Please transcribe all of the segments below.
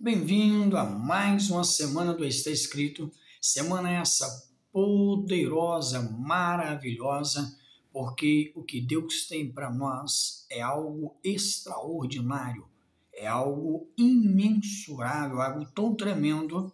Bem-vindo a mais uma semana do Está Escrito. Semana essa poderosa, maravilhosa, porque o que Deus tem para nós é algo extraordinário, é algo imensurável, algo tão tremendo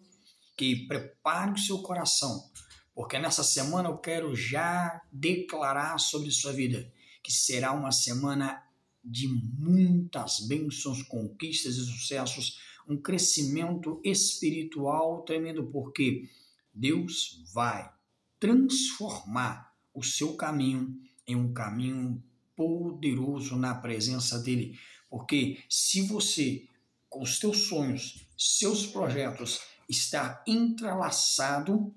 que prepare o seu coração, porque nessa semana eu quero já declarar sobre sua vida que será uma semana de muitas bênçãos, conquistas e sucessos, um crescimento espiritual tremendo, porque Deus vai transformar o seu caminho em um caminho poderoso na presença dele. Porque se você, com os teus sonhos, seus projetos, está entrelaçado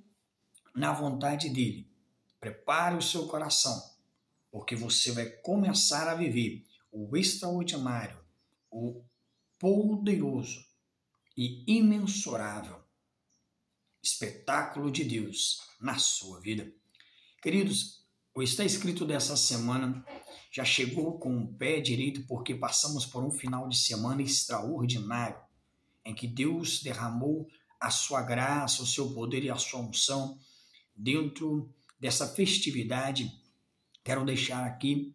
na vontade dele, prepare o seu coração, porque você vai começar a viver o extraordinário, o poderoso e imensurável espetáculo de Deus na sua vida. Queridos, o Está Escrito dessa semana já chegou com o pé direito, porque passamos por um final de semana extraordinário, em que Deus derramou a sua graça, o seu poder e a sua unção dentro dessa festividade. Quero deixar aqui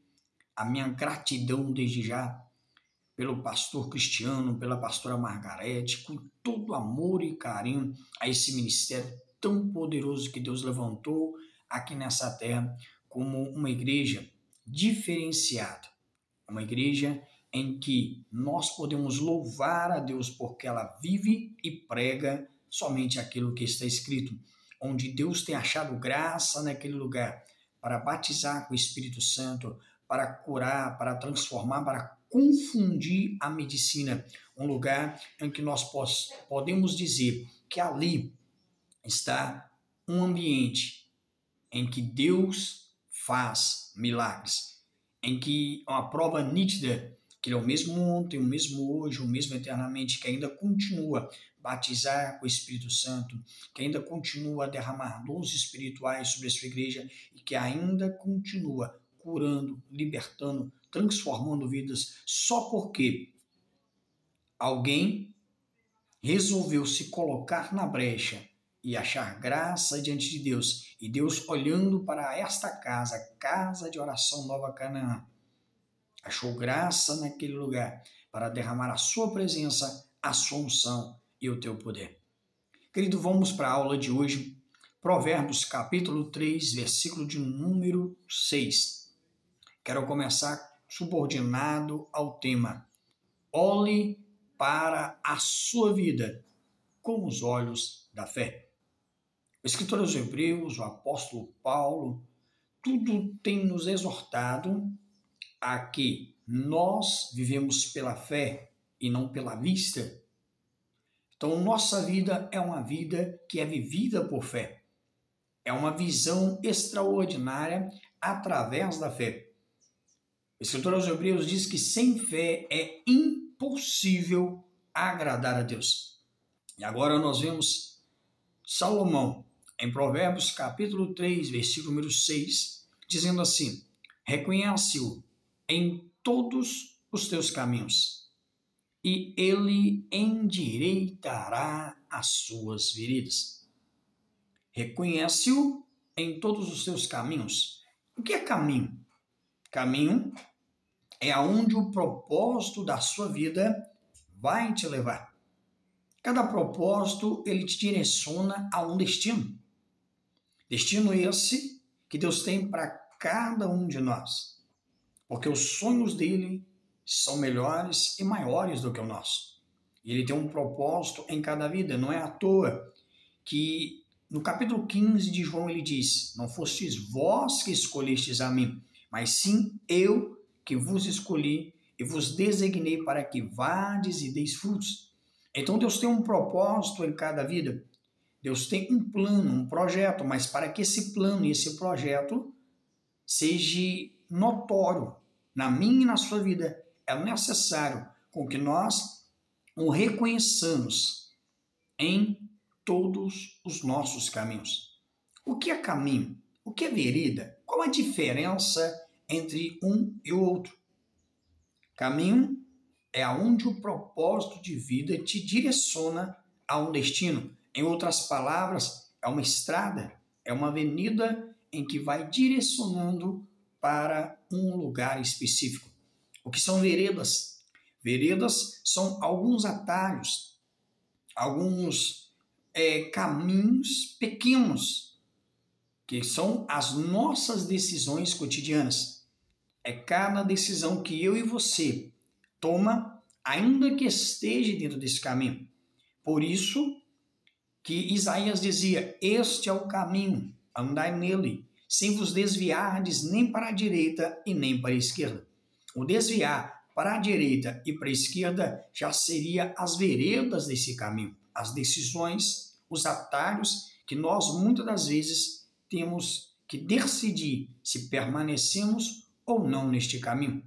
a minha gratidão desde já pelo pastor Cristiano, pela pastora Margarete, com todo amor e carinho a esse ministério tão poderoso que Deus levantou aqui nessa terra como uma igreja diferenciada, uma igreja em que nós podemos louvar a Deus porque ela vive e prega somente aquilo que está escrito, onde Deus tem achado graça naquele lugar para batizar com o Espírito Santo, para curar, para transformar, para confundir a medicina, um lugar em que nós podemos dizer que ali está um ambiente em que Deus faz milagres, em que é uma prova nítida que Ele é o mesmo ontem, o mesmo hoje, o mesmo eternamente, que ainda continua a batizar com o Espírito Santo, que ainda continua a derramar dons espirituais sobre a sua igreja e que ainda continua curando, libertando, transformando vidas, só porque alguém resolveu se colocar na brecha e achar graça diante de Deus, e Deus, olhando para esta casa, casa de oração Nova Canaã, achou graça naquele lugar para derramar a sua presença, a sua unção e o teu poder. Querido, vamos para a aula de hoje, Provérbios capítulo 3, versículo de número 6. Quero começar subordinado ao tema: olhe para a sua vida com os olhos da fé. O escritor aos Hebreus, o apóstolo Paulo, tudo tem nos exortado a que nós vivemos pela fé e não pela vista. Então, nossa vida é uma vida que é vivida por fé. É uma visão extraordinária através da fé. O escritor aos Hebreus diz que sem fé é impossível agradar a Deus. E agora nós vemos Salomão, em Provérbios capítulo 3, versículo número 6, dizendo assim: reconhece-o em todos os teus caminhos, e ele endireitará as suas veredas. Reconhece-o em todos os teus caminhos. O que é caminho? Caminho é aonde o propósito da sua vida vai te levar. Cada propósito, ele te direciona a um destino. Destino esse que Deus tem para cada um de nós. Porque os sonhos dele são melhores e maiores do que o nosso. E ele tem um propósito em cada vida. Não é à toa que no capítulo 15 de João ele diz: não fostes vós que escolhestes a mim, mas sim eu que vos escolhi e vos designei para que vades e deis frutos. Então Deus tem um propósito em cada vida. Deus tem um plano, um projeto, mas para que esse plano e esse projeto seja notório na minha e na sua vida, é necessário com que nós o reconheçamos em todos os nossos caminhos. O que é caminho? O que é vereda? Qual a diferença entre um e o outro? Caminho é aonde o propósito de vida te direciona a um destino. Em outras palavras, é uma estrada, é uma avenida em que vai direcionando para um lugar específico. O que são veredas? Veredas são alguns atalhos, alguns caminhos pequenos, que são as nossas decisões cotidianas. É cada decisão que eu e você toma, ainda que esteja dentro desse caminho. Por isso que Isaías dizia: este é o caminho, andai nele, sem vos desviardes nem para a direita e nem para a esquerda. O desviar para a direita e para a esquerda já seria as veredas desse caminho, as decisões, os atalhos que nós muitas das vezes temos que decidir se permanecemos ou não neste caminho.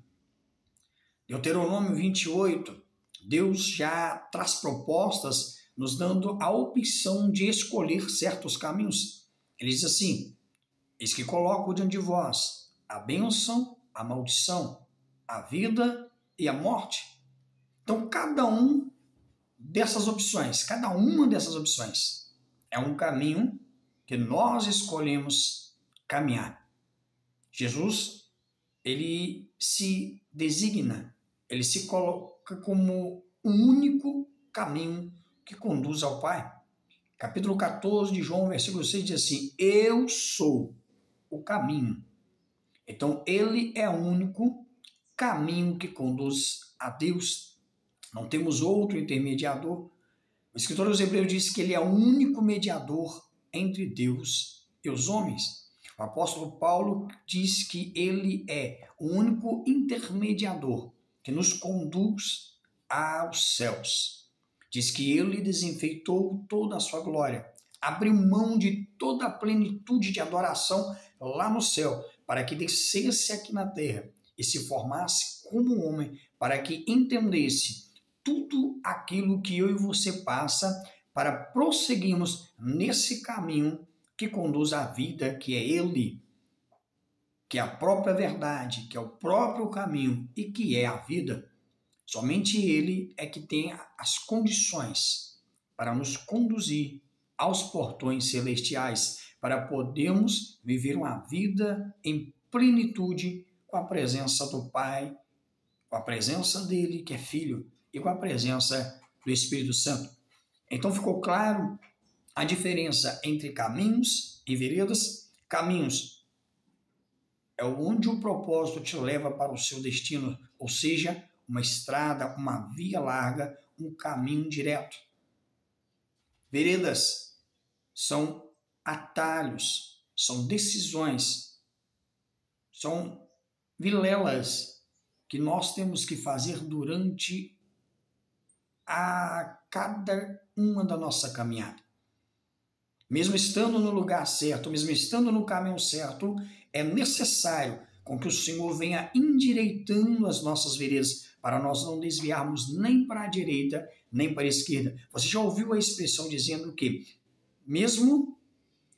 Deuteronômio 28, Deus já traz propostas nos dando a opção de escolher certos caminhos. Ele diz assim: eis que coloco diante de vós a bênção, a maldição, a vida e a morte. Então, cada uma dessas opções é um caminho que nós escolhemos caminhar. Jesus, ele se designa, ele se coloca como o único caminho que conduz ao Pai. Capítulo 14 de João, versículo 6 diz assim: eu sou o caminho. Então, ele é o único caminho que conduz a Deus. Não temos outro intermediador. O escritor aos Hebreus diz que ele é o único mediador entre Deus e os homens. O apóstolo Paulo diz que ele é o único intermediador que nos conduz aos céus. Diz que ele desenfeitou toda a sua glória, abriu mão de toda a plenitude de adoração lá no céu, para que descesse aqui na terra e se formasse como homem, para que entendesse tudo aquilo que eu e você passa para prosseguirmos nesse caminho que conduz à vida, que é Ele, que é a própria verdade, que é o próprio caminho e que é a vida. Somente Ele é que tem as condições para nos conduzir aos portões celestiais, para podermos viver uma vida em plenitude com a presença do Pai, com a presença dele, que é Filho, e com a presença do Espírito Santo. Então ficou claro a diferença entre caminhos e veredas. Caminhos é onde o propósito te leva para o seu destino, ou seja, uma estrada, uma via larga, um caminho direto. Veredas são atalhos, são decisões, são vilelas que nós temos que fazer durante a cada uma da nossa caminhada. Mesmo estando no lugar certo, mesmo estando no caminho certo, é necessário com que o Senhor venha endireitando as nossas veredas, para nós não desviarmos nem para a direita, nem para a esquerda. Você já ouviu a expressão dizendo que, mesmo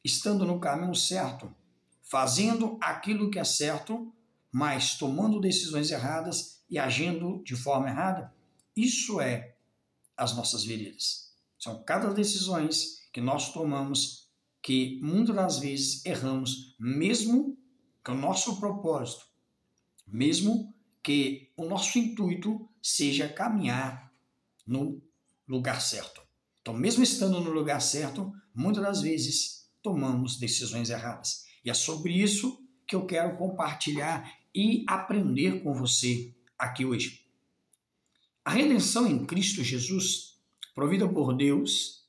estando no caminho certo, fazendo aquilo que é certo, mas tomando decisões erradas e agindo de forma errada? Isso é as nossas veredas. São cada decisões que nós tomamos que muitas das vezes erramos, mesmo que o nosso propósito, mesmo que o nosso intuito seja caminhar no lugar certo. Então, mesmo estando no lugar certo, muitas das vezes tomamos decisões erradas. E é sobre isso que eu quero compartilhar e aprender com você aqui hoje. A redenção em Cristo Jesus, provida por Deus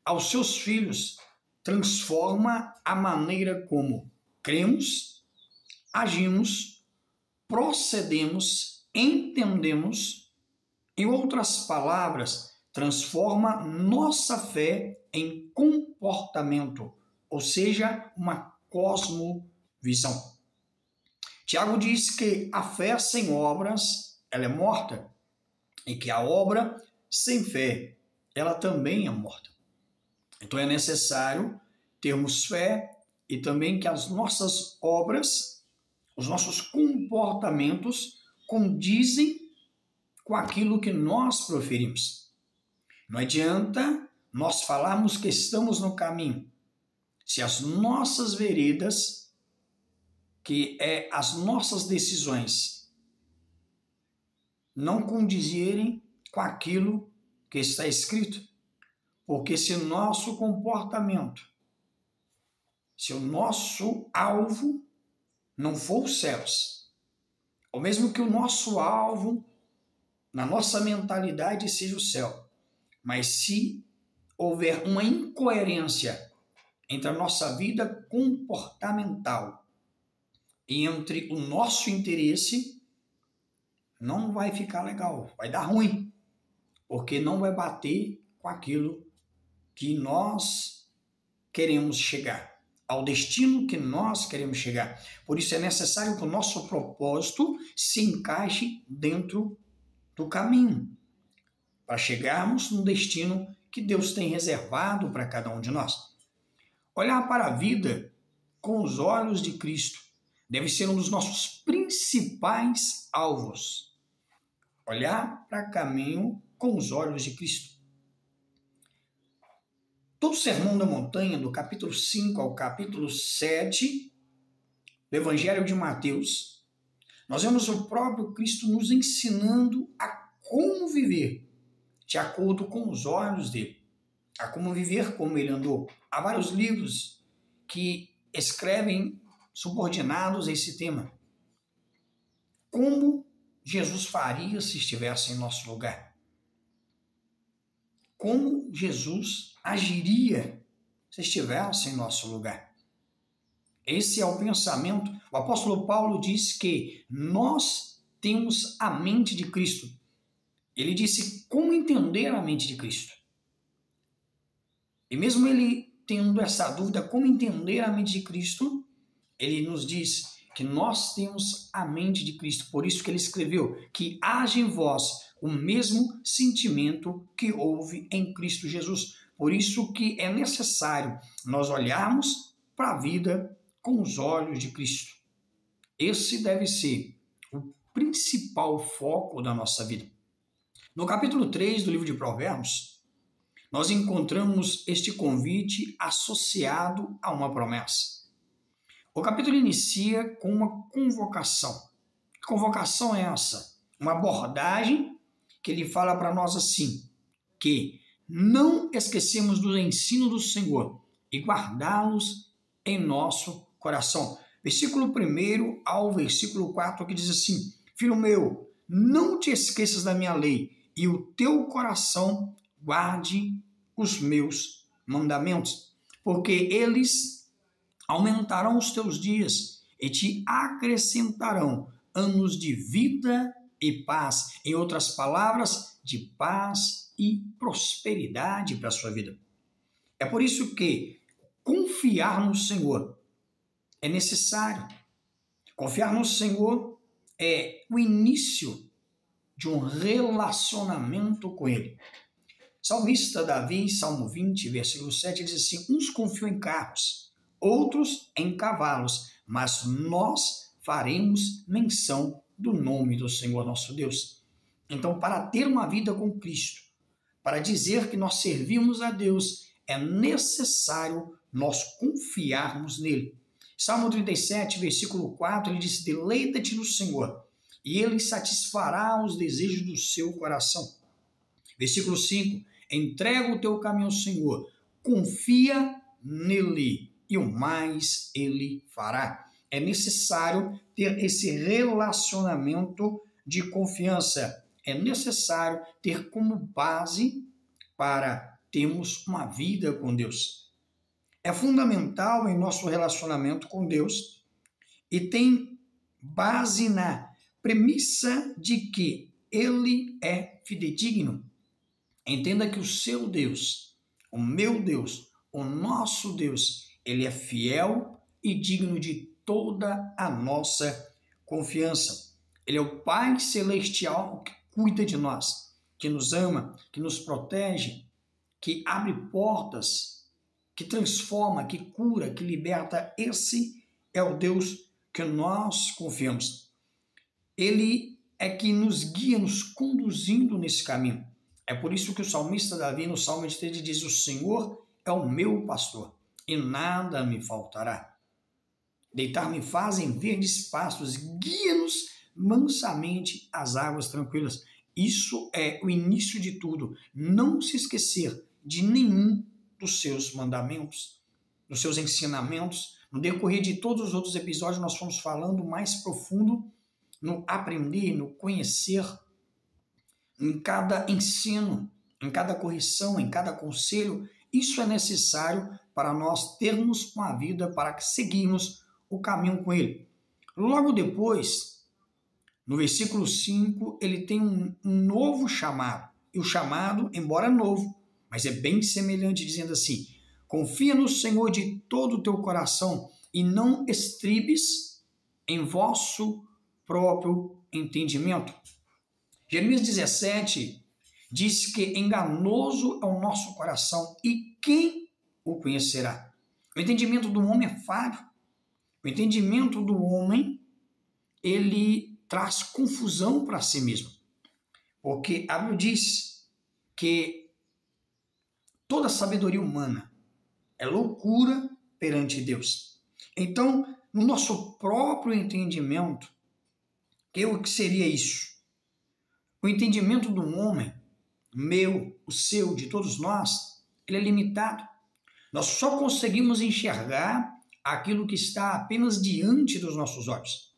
aos seus filhos, transforma a maneira como cremos, agimos, procedemos, entendemos. Em outras palavras, transforma nossa fé em comportamento, ou seja, uma cosmovisão. Tiago diz que a fé sem obras, ela é morta, e que a obra sem fé, ela também é morta. Então é necessário termos fé e também que as nossas obras, os nossos comportamentos condizem com aquilo que nós proferimos. Não adianta nós falarmos que estamos no caminho, se as nossas veredas, que é as nossas decisões, não condizirem com aquilo que está escrito. Porque se o nosso comportamento, se o nosso alvo não for os céus, ou mesmo que o nosso alvo, na nossa mentalidade, seja o céu, mas se houver uma incoerência entre a nossa vida comportamental e entre o nosso interesse, não vai ficar legal, vai dar ruim, porque não vai bater com aquilo que nós queremos chegar, ao destino que nós queremos chegar. Por isso é necessário que o nosso propósito se encaixe dentro do caminho, para chegarmos no destino que Deus tem reservado para cada um de nós. Olhar para a vida com os olhos de Cristo deve ser um dos nossos principais alvos. Olhar para o caminho com os olhos de Cristo. Todo o Sermão da Montanha, do capítulo 5 ao capítulo 7 do Evangelho de Mateus, nós vemos o próprio Cristo nos ensinando a como viver de acordo com os olhos dele, a como viver como ele andou. Há vários livros que escrevem subordinados a esse tema. Como Jesus faria se estivesse em nosso lugar? Como Jesus agiria se estivesse em nosso lugar? Esse é o pensamento. O apóstolo Paulo diz que nós temos a mente de Cristo. Ele disse como entender a mente de Cristo. E mesmo ele tendo essa dúvida, como entender a mente de Cristo, ele nos diz que nós temos a mente de Cristo. Por isso que ele escreveu que haja em vós o mesmo sentimento que houve em Cristo Jesus. Por isso que é necessário nós olharmos para a vida com os olhos de Cristo. Esse deve ser o principal foco da nossa vida. No capítulo 3 do livro de Provérbios, nós encontramos este convite associado a uma promessa. O capítulo inicia com uma convocação. Que convocação é essa? Uma abordagem que ele fala para nós assim, que não esquecemos do ensino do Senhor e guardá-los em nosso coração. Versículo 1 ao versículo 4, que diz assim: Filho meu, não te esqueças da minha lei, e o teu coração guarde os meus mandamentos, porque eles aumentarão os teus dias e te acrescentarão anos de vida e paz. Em outras palavras, de paz e prosperidade para a sua vida. É por isso que confiar no Senhor é necessário. Confiar no Senhor é o início de um relacionamento com Ele. Salmista Davi, Salmo 20, versículo 7, diz assim: uns confiam em carros, outros em cavalos, mas nós faremos menção do nome do Senhor nosso Deus. Então, para ter uma vida com Cristo, para dizer que nós servimos a Deus, é necessário nós confiarmos nele. Salmo 37, versículo 4, ele diz: deleita-te no Senhor, e ele satisfará os desejos do seu coração. Versículo 5, entrega o teu caminho ao Senhor, confia nele, e o mais ele fará. É necessário ter esse relacionamento de confiança. É necessário ter como base para termos uma vida com Deus. É fundamental em nosso relacionamento com Deus e tem base na premissa de que Ele é fidedigno. Entenda que o seu Deus, o meu Deus, o nosso Deus, Ele é fiel e digno de toda a nossa confiança. Ele é o Pai Celestial que cuida de nós, que nos ama, que nos protege, que abre portas, que transforma, que cura, que liberta. Esse é o Deus que nós confiamos. Ele é que nos guia, nos conduzindo nesse caminho. É por isso que o salmista Davi, no Salmo 23, diz: o Senhor é o meu pastor, e nada me faltará. Deitar-me faz em verdes pastos, guia-nos mansamente às águas tranquilas. Isso é o início de tudo. Não se esquecer de nenhum dos seus mandamentos, dos seus ensinamentos. No decorrer de todos os outros episódios, nós fomos falando mais profundo no aprender, no conhecer, em cada ensino, em cada correção, em cada conselho. Isso é necessário para nós termos uma vida, para seguirmos o caminho com ele. Logo depois, no versículo 5, ele tem um novo chamado. E o chamado, embora novo, mas é bem semelhante, dizendo assim: confia no Senhor de todo o teu coração e não estribes em vosso próprio entendimento. Jeremias 17 diz que enganoso é o nosso coração e quem o conhecerá? O entendimento do homem é falho. O entendimento do homem, ele traz confusão para si mesmo. Porque a Bíblia diz que toda sabedoria humana é loucura perante Deus. Então, no nosso próprio entendimento, o que seria isso? O entendimento do homem, meu, o seu, de todos nós, ele é limitado. Nós só conseguimos enxergar aquilo que está apenas diante dos nossos olhos.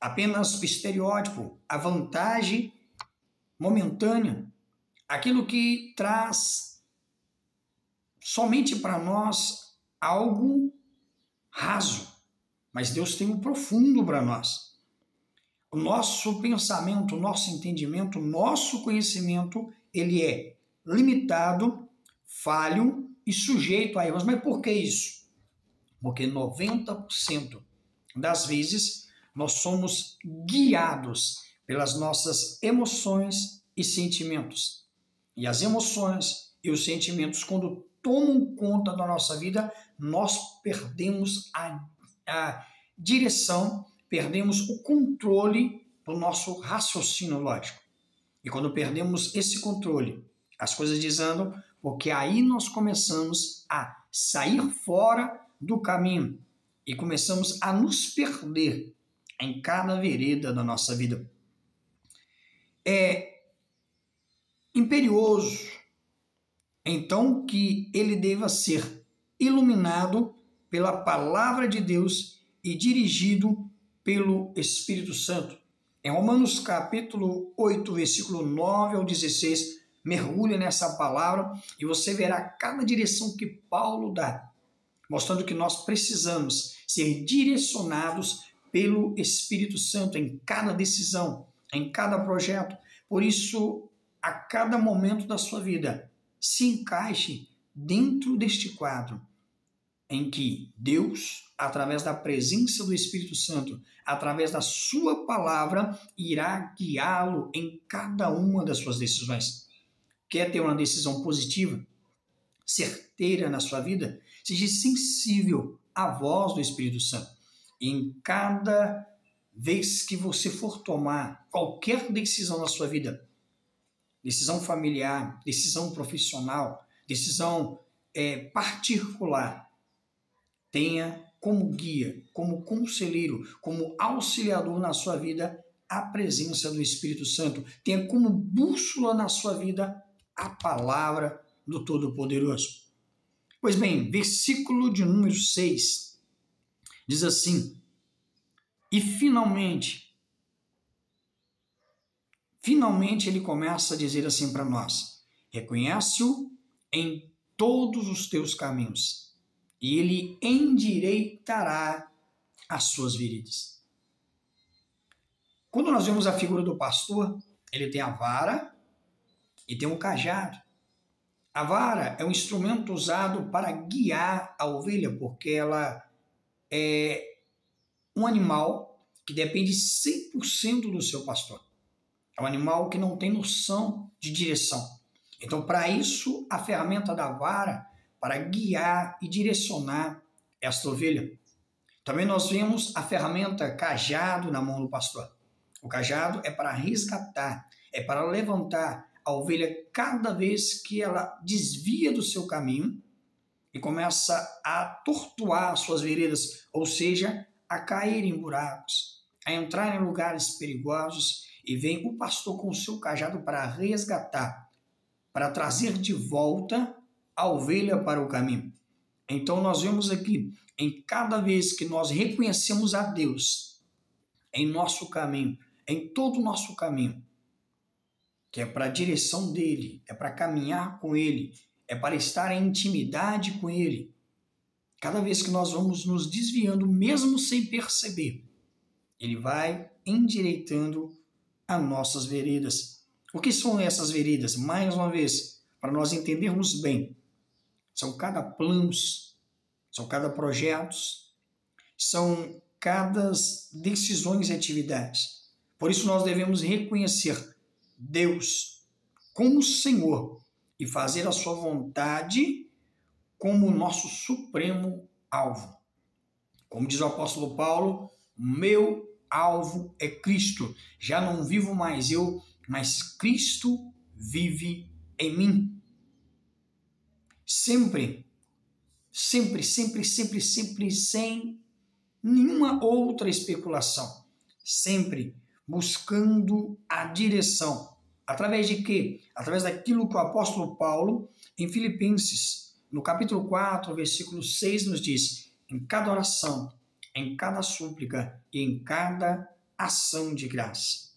Apenas o estereótipo, a vantagem momentânea, aquilo que traz somente para nós algo raso. Mas Deus tem um profundo para nós. O nosso pensamento, o nosso entendimento, o nosso conhecimento, ele é limitado, falho e sujeito a erros. Mas por que isso? Porque 90% das vezes nós somos guiados pelas nossas emoções e sentimentos. E as emoções e os sentimentos, quando tomam conta da nossa vida, nós perdemos a direção, perdemos o controle do nosso raciocínio lógico. E quando perdemos esse controle, as coisas desandam, porque aí nós começamos a sair fora do caminho e começamos a nos perder em cada vereda da nossa vida. É imperioso, então, que ele deva ser iluminado pela palavra de Deus e dirigido pelo Espírito Santo. Em Romanos capítulo 8, versículo 9 ao 16, mergulhe nessa palavra e você verá cada direção que Paulo dá, mostrando que nós precisamos ser direcionados pelo Espírito Santo em cada decisão, em cada projeto. Por isso, a cada momento da sua vida, se encaixe dentro deste quadro em que Deus, através da presença do Espírito Santo, através da sua palavra, irá guiá-lo em cada uma das suas decisões. Quer ter uma decisão positiva, certeira na sua vida? Seja sensível à voz do Espírito Santo. E em cada vez que você for tomar qualquer decisão na sua vida, decisão familiar, decisão profissional, decisão particular, tenha como guia, como conselheiro, como auxiliador na sua vida a presença do Espírito Santo. Tenha como bússola na sua vida a palavra do Todo-Poderoso. Pois bem, versículo de número 6 diz assim: e finalmente ele começa a dizer assim para nós: reconhece-o em todos os teus caminhos e ele endireitará as suas veredas. Quando nós vemos a figura do pastor, ele tem a vara e tem um cajado. A vara é um instrumento usado para guiar a ovelha, porque ela é um animal que depende 100% do seu pastor. É um animal que não tem noção de direção. Então, para isso, a ferramenta da vara, para guiar e direcionar esta ovelha. Também nós vemos a ferramenta cajado na mão do pastor. O cajado é para resgatar, é para levantar a ovelha cada vez que ela desvia do seu caminho e começa a tortuar suas veredas, ou seja, a cair em buracos, a entrar em lugares perigosos, e vem o pastor com o seu cajado para resgatar, para trazer de volta a ovelha para o caminho. Então nós vemos aqui, em cada vez que nós reconhecemos a Deus em nosso caminho, em todo o nosso caminho, que é para a direção dele, é para caminhar com ele, é para estar em intimidade com ele. Cada vez que nós vamos nos desviando, mesmo sem perceber, ele vai endireitando as nossas veredas. O que são essas veredas? Mais uma vez, para nós entendermos bem, são cada planos, são cada projetos, são cada decisões e atividades. Por isso nós devemos reconhecer Deus como Senhor e fazer a sua vontade como o nosso supremo alvo. Como diz o apóstolo Paulo, meu alvo é Cristo. Já não vivo mais eu, mas Cristo vive em mim. Sempre, sem nenhuma outra especulação. Sempre buscando a direção. Através de quê? Através daquilo que o apóstolo Paulo, em Filipenses, no capítulo 4, versículo 6, nos diz: em cada oração, em cada súplica e em cada ação de graça.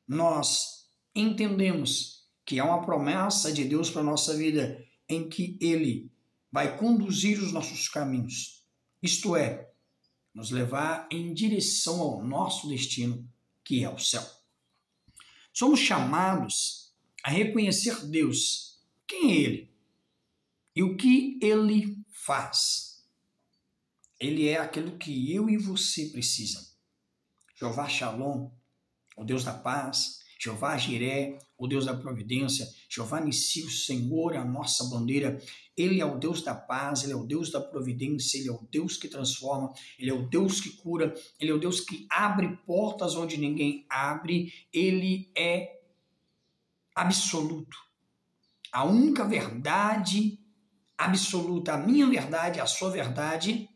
Nós entendemos que há uma promessa de Deus para a nossa vida, em que Ele vai conduzir os nossos caminhos. Isto é, nos levar em direção ao nosso destino, que é o céu. Somos chamados a reconhecer Deus. Quem é Ele? E o que Ele faz? Ele é aquilo que eu e você precisam. Jeová Shalom, o Deus da paz. Jeová Jiré, o Deus da providência. Jeová Nissi, o Senhor, a nossa bandeira. Ele é o Deus da paz, Ele é o Deus da providência, Ele é o Deus que transforma, Ele é o Deus que cura, Ele é o Deus que abre portas onde ninguém abre. Ele é absoluto. A única verdade absoluta, a minha verdade, a sua verdade,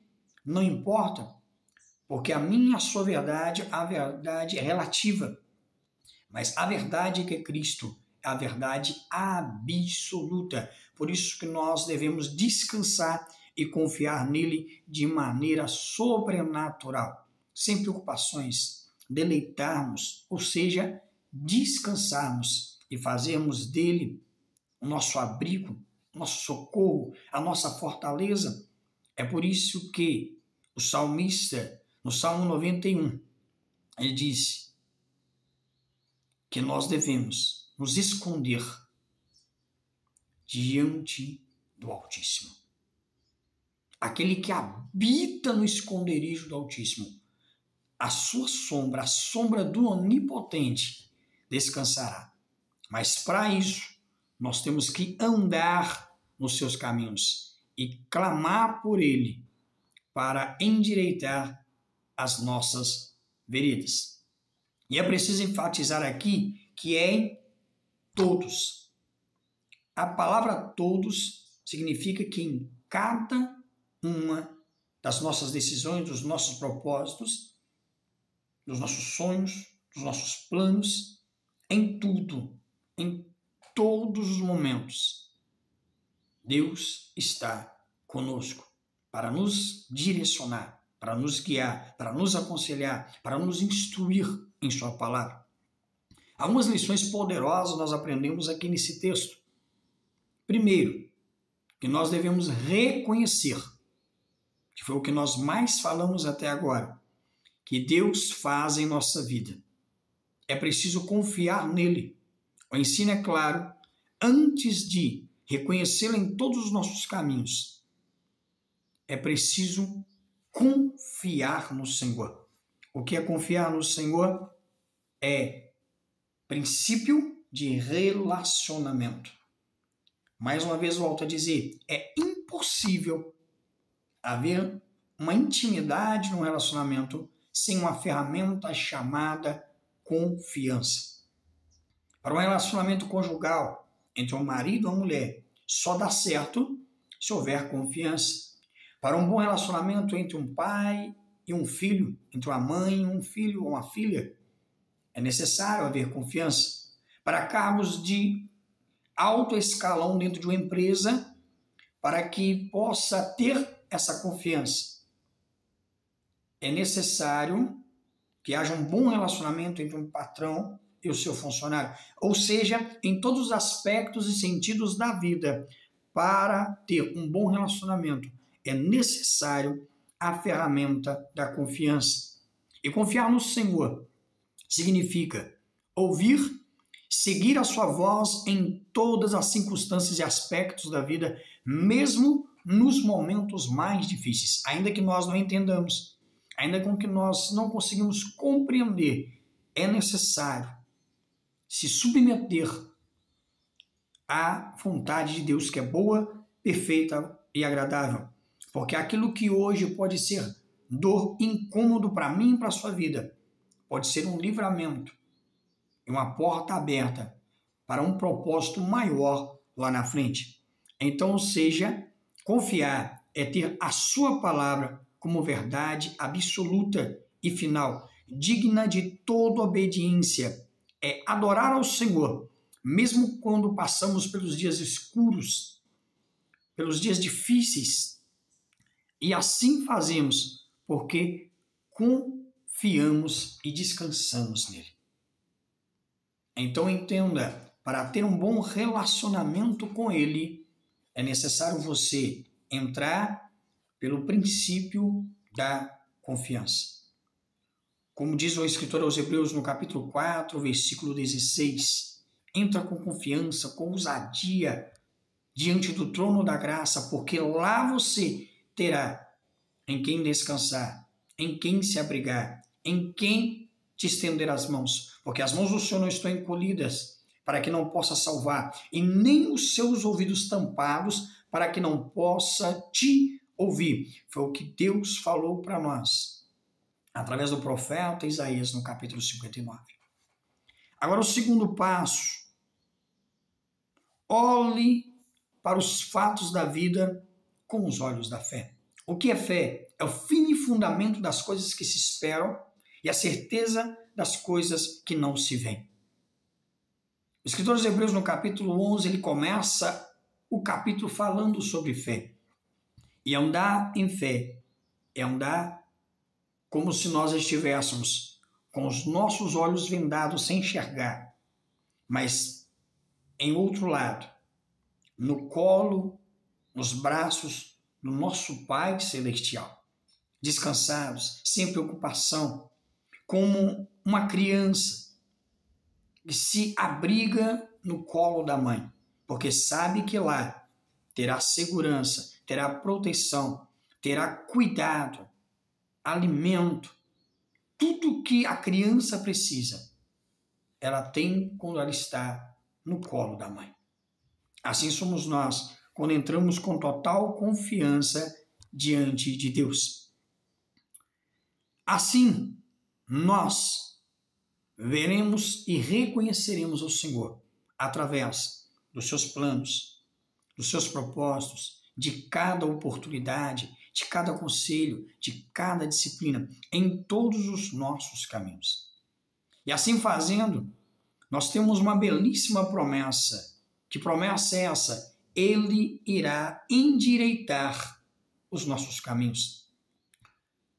não importa, porque a minha e a sua verdade, a verdade é relativa. Mas a verdade que é Cristo é a verdade absoluta. Por isso que nós devemos descansar e confiar nele de maneira sobrenatural, sem preocupações, deleitarmos, ou seja, descansarmos e fazermos dele o nosso abrigo, o nosso socorro, a nossa fortaleza. É por isso que o salmista, no Salmo 91, ele disse que nós devemos nos esconder diante do Altíssimo. Aquele que habita no esconderijo do Altíssimo, a sua sombra, a sombra do Onipotente, descansará. Mas para isso, nós temos que andar nos seus caminhos e clamar por ele para endireitar as nossas veredas. E é preciso enfatizar aqui que é em todos. A palavra todos significa que em cada uma das nossas decisões, dos nossos propósitos, dos nossos sonhos, dos nossos planos, em tudo, em todos os momentos, Deus está conosco para nos direcionar, para nos guiar, para nos aconselhar, para nos instruir em sua palavra. Algumas lições poderosas nós aprendemos aqui nesse texto. Primeiro, que nós devemos reconhecer, que foi o que nós mais falamos até agora, que Deus faz em nossa vida. É preciso confiar nele. O ensino é claro, antes de reconhecê-lo em todos os nossos caminhos, é preciso confiar no Senhor. O que é confiar no Senhor? É princípio de relacionamento. Mais uma vez volto a dizer, é impossível haver uma intimidade no relacionamento sem uma ferramenta chamada confiança. Para um relacionamento conjugal entre um marido e uma mulher, só dá certo se houver confiança. Para um bom relacionamento entre um pai e um filho, entre uma mãe e um filho ou uma filha, é necessário haver confiança. Para cargos de alto escalão dentro de uma empresa, para que possa ter essa confiança, é necessário que haja um bom relacionamento entre um patrão e o seu funcionário. Ou seja, em todos os aspectos e sentidos da vida, para ter um bom relacionamento, é necessário a ferramenta da confiança. E confiar no Senhor significa ouvir, seguir a sua voz em todas as circunstâncias e aspectos da vida, mesmo nos momentos mais difíceis, ainda que nós não entendamos, ainda com que nós não conseguimos compreender, é necessário se submeter à vontade de Deus, que é boa, perfeita e agradável. Porque aquilo que hoje pode ser dor, incômodo para mim e para a sua vida, pode ser um livramento e uma porta aberta para um propósito maior lá na frente. Então, ou seja, confiar é ter a sua palavra como verdade absoluta e final, digna de toda obediência. É adorar ao Senhor, mesmo quando passamos pelos dias escuros, pelos dias difíceis. E assim fazemos, porque confiamos e descansamos nele. Então entenda, para ter um bom relacionamento com ele, é necessário você entrar pelo princípio da confiança. Como diz o escritor aos Hebreus no capítulo 4, versículo 16, entra com confiança, com ousadia, diante do trono da graça, porque lá você terá em quem descansar, em quem se abrigar, em quem te estender as mãos, porque as mãos do Senhor não estão encolhidas para que não possa salvar, e nem os seus ouvidos tampados para que não possa te ouvir. Foi o que Deus falou para nós, através do profeta Isaías, no capítulo 59. Agora, o segundo passo: olhe para os fatos da vida com os olhos da fé. O que é fé? É o fim e fundamento das coisas que se esperam e a certeza das coisas que não se veem. O escritor dos Hebreus, no capítulo 11, ele começa o capítulo falando sobre fé. E andar em fé é andar como se nós estivéssemos com os nossos olhos vendados sem enxergar, mas em outro lado, no colo, nos braços do nosso Pai Celestial, descansados, sem preocupação, como uma criança que se abriga no colo da mãe, porque sabe que lá terá segurança, terá proteção, terá cuidado, alimento, tudo que a criança precisa, ela tem quando ela está no colo da mãe. Assim somos nós, quando entramos com total confiança diante de Deus. Assim, nós veremos e reconheceremos o Senhor através dos seus planos, dos seus propósitos, de cada oportunidade, de cada conselho, de cada disciplina, em todos os nossos caminhos. E assim fazendo, nós temos uma belíssima promessa. Que promessa é essa? Ele irá endireitar os nossos caminhos.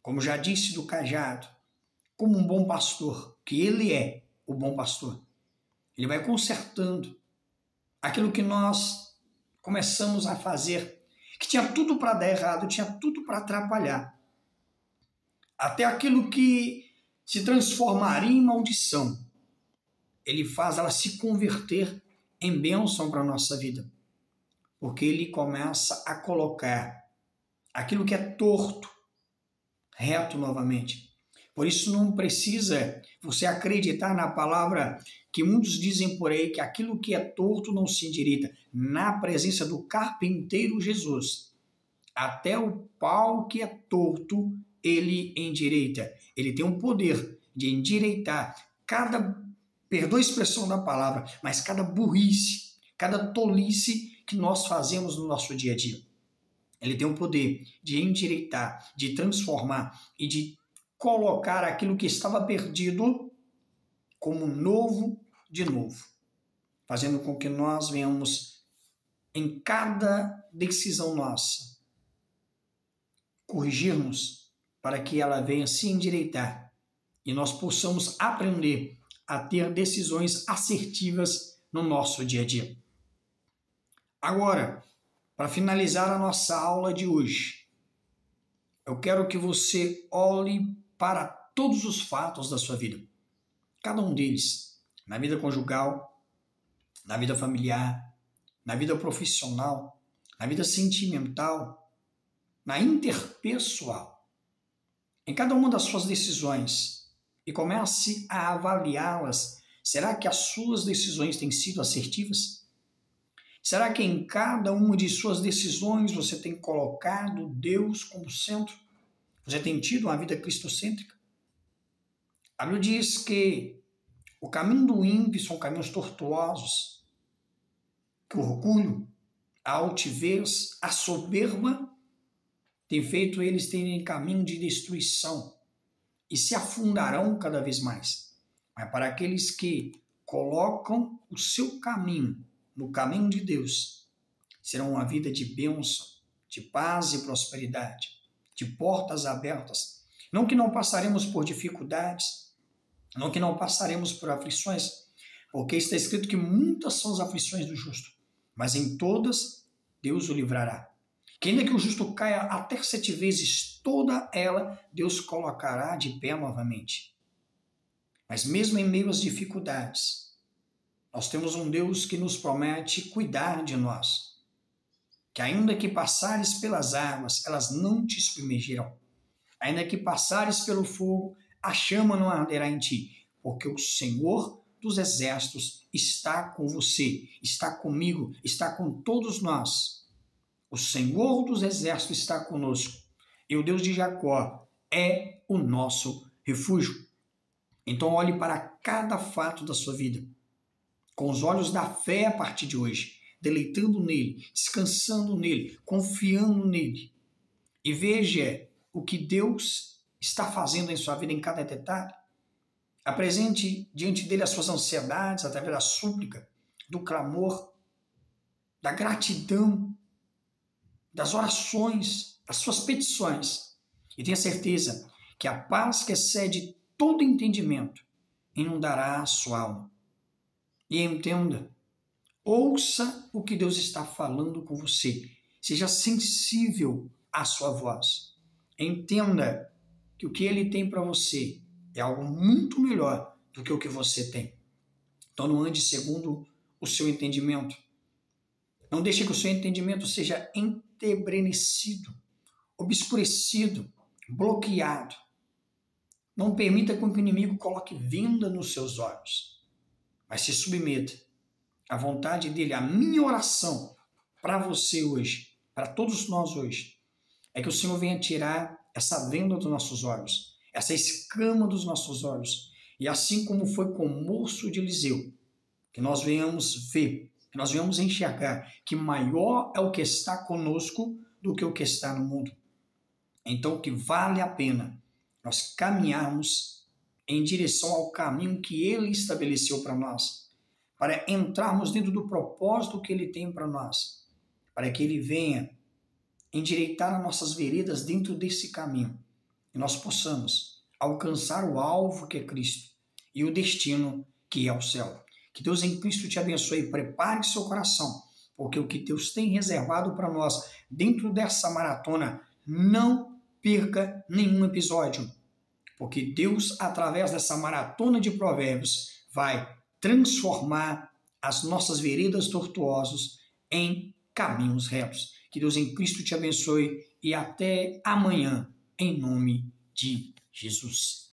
Como já disse do cajado, como um bom pastor, que ele é o bom pastor, ele vai consertando aquilo que nós começamos a fazer, que tinha tudo para dar errado, tinha tudo para atrapalhar. Até aquilo que se transformaria em maldição, ele faz ela se converter em bênção para a nossa vida. Porque ele começa a colocar aquilo que é torto, reto novamente. Por isso não precisa você acreditar na palavra que muitos dizem por aí, que aquilo que é torto não se endireita. Na presença do carpinteiro Jesus, até o pau que é torto, ele endireita. Ele tem o poder de endireitar perdoa a expressão da palavra, mas cada burrice, cada tolice que nós fazemos no nosso dia a dia. Ele tem o poder de endireitar, de transformar e de colocar aquilo que estava perdido como novo de novo, fazendo com que nós venhamos, em cada decisão nossa, corrigirmos para que ela venha se endireitar e nós possamos aprender a ter decisões assertivas no nosso dia a dia. Agora, para finalizar a nossa aula de hoje, eu quero que você olhe para todos os fatos da sua vida, cada um deles, na vida conjugal, na vida familiar, na vida profissional, na vida sentimental, na interpessoal, em cada uma das suas decisões, e comece a avaliá-las. Será que as suas decisões têm sido assertivas? Será que em cada uma de suas decisões você tem colocado Deus como centro? Você tem tido uma vida cristocêntrica? A Bíblia diz que o caminho do ímpio são caminhos tortuosos, que o orgulho, a altivez, a soberba tem feito eles terem caminho de destruição e se afundarão cada vez mais. Mas para aqueles que colocam o seu caminho no caminho de Deus, será uma vida de bênção, de paz e prosperidade, de portas abertas. Não que não passaremos por dificuldades, não que não passaremos por aflições, porque está escrito que muitas são as aflições do justo, mas em todas Deus o livrará. Que ainda que o justo caia até 7 vezes, toda ela Deus colocará de pé novamente. Mas mesmo em meio às dificuldades, nós temos um Deus que nos promete cuidar de nós. Que ainda que passares pelas águas, elas não te submergirão. Ainda que passares pelo fogo, a chama não arderá em ti, porque o Senhor dos exércitos está com você, está comigo, está com todos nós. O Senhor dos exércitos está conosco, e o Deus de Jacó é o nosso refúgio. Então olhe para cada fato da sua vida, com os olhos da fé a partir de hoje, deleitando nele, descansando nele, confiando nele, e veja o que Deus está fazendo em sua vida em cada detalhe. Apresente diante dele as suas ansiedades através da súplica, do clamor, da gratidão, das orações, das suas petições. E tenha certeza que a paz que excede todo entendimento inundará a sua alma. E entenda, ouça o que Deus está falando com você. Seja sensível à sua voz. Entenda que o que Ele tem para você é algo muito melhor do que o que você tem. Então não ande segundo o seu entendimento. Não deixe que o seu entendimento seja entebrecido, obscurecido, bloqueado. Não permita que o inimigo coloque venda nos seus olhos, mas se submeta à vontade dele. A minha oração para você hoje, para todos nós hoje, é que o Senhor venha tirar essa venda dos nossos olhos, essa escama dos nossos olhos, e assim como foi com o moço de Eliseu, que nós venhamos ver, que nós venhamos enxergar que maior é o que está conosco do que o que está no mundo. Então que vale a pena nós caminharmos em direção ao caminho que Ele estabeleceu para nós, para entrarmos dentro do propósito que Ele tem para nós, para que Ele venha endireitar as nossas veredas dentro desse caminho, e nós possamos alcançar o alvo que é Cristo e o destino que é o céu. Que Deus em Cristo te abençoe e prepare seu coração, porque o que Deus tem reservado para nós dentro dessa maratona, não perca nenhum episódio, porque Deus, através dessa maratona de provérbios, vai transformar as nossas veredas tortuosas em caminhos retos. Que Deus em Cristo te abençoe e até amanhã, em nome de Jesus.